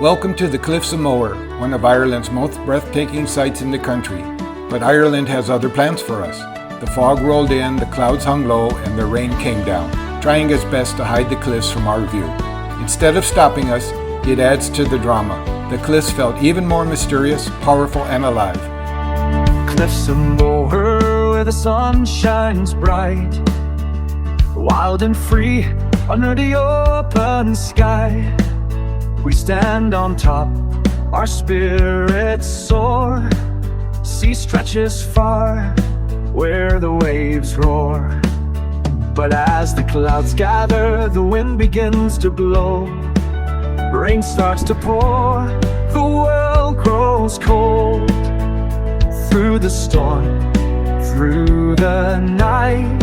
Welcome to the Cliffs of Moher, one of Ireland's most breathtaking sights in the country. But Ireland has other plans for us. The fog rolled in, the clouds hung low, and the rain came down, trying its best to hide the cliffs from our view. Instead of stopping us, it adds to the drama. The cliffs felt even more mysterious, powerful, and alive. Cliffs of Moher, where the sun shines bright, wild and free under the open sky. We stand on top, our spirits soar. Sea stretches far, where the waves roar. But as the clouds gather, the wind begins to blow. Rain starts to pour, the world grows cold. Through the storm, through the night,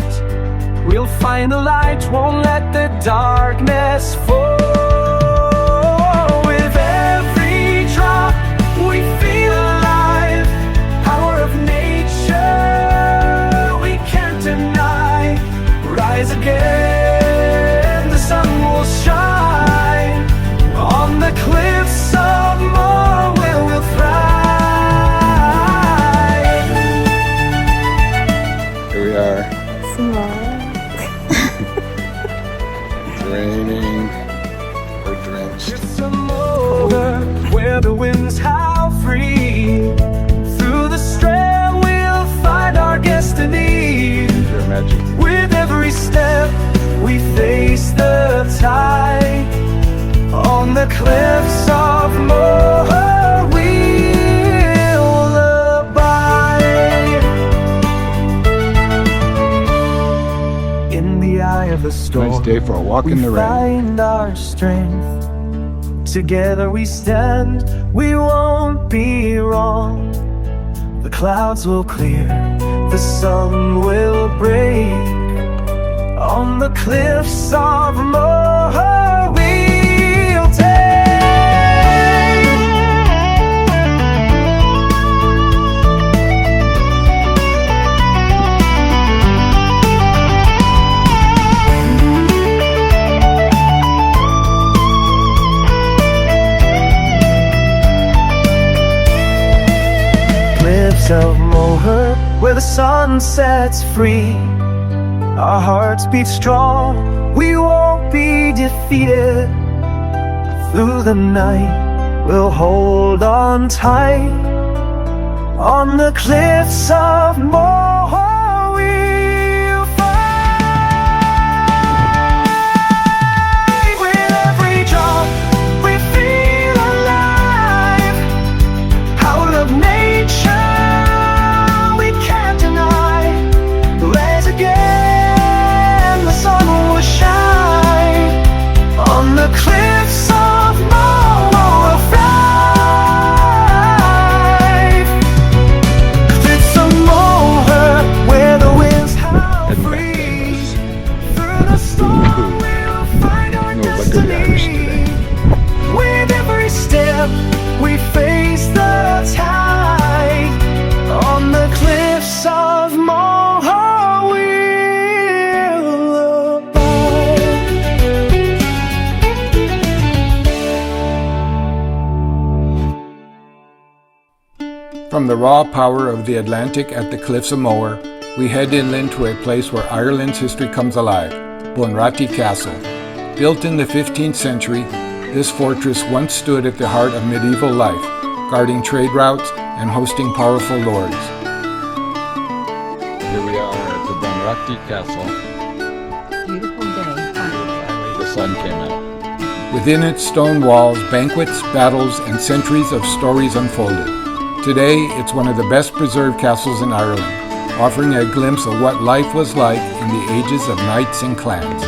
we'll find the light, won't let the darkness fall. With every drop, we feel alive. Power of nature, we can't deny. Rise again, the sun will shine. On the cliffs of Moher, where we'll thrive. Here we are. It's raining. We're drenched. Cliffs of Moher, where the winds howl free. Through the strand we'll find our destiny. Your magic. With every step we face the tide. On the cliffs of Moher we'll abide. In the eye of the storm, Nice day for a walk we in the rain. find our strength. Together we stand, we won't be wrong. The clouds will clear, the sun will break. On the cliffs of Moher we'll take. Cliffs of Moher, where the sun sets free. Our hearts beat strong, we won't be defeated. Through the night, we'll hold on tight. On the cliffs of Moher we'll fight. With every drop, we feel alive. Power of nature, we can't deny. Rise again, the sun will shine. On the cliffs of Moher we'll thrive. Cliffs of Moher, where the winds howl free. Through the storm we'll find our No, but good Irish destiny. today. With every step we face the tide. On the cliffs of Moher we'll abide. From the raw power of the Atlantic at the Cliffs of Moher, we head inland to a place where Ireland's history comes alive, Bunratty Castle. Built in the 15th century, this fortress once stood at the heart of medieval life, guarding trade routes and hosting powerful lords. Here we are at the Bunratty Castle. Beautiful day. Finally, the sun came out. Within its stone walls, banquets, battles, and centuries of stories unfolded. Today, it's one of the best preserved castles in Ireland, offering a glimpse of what life was like in the ages of knights and clans.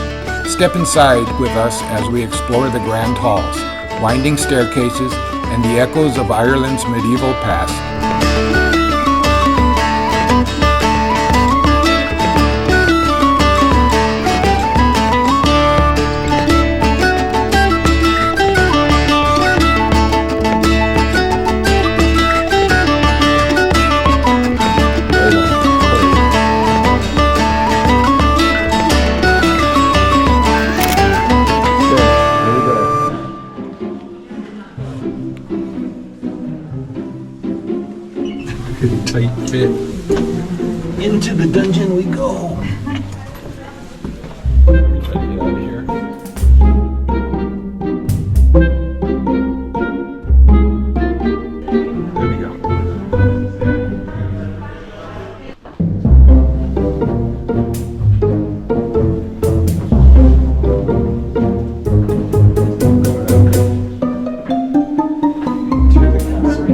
Step inside with us as we explore the grand halls, winding staircases, and the echoes of Ireland's medieval past. Pretty tight fit. Into the dungeon we go. We try to get out of here. There we go. To the castle.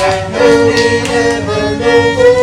and early heaven over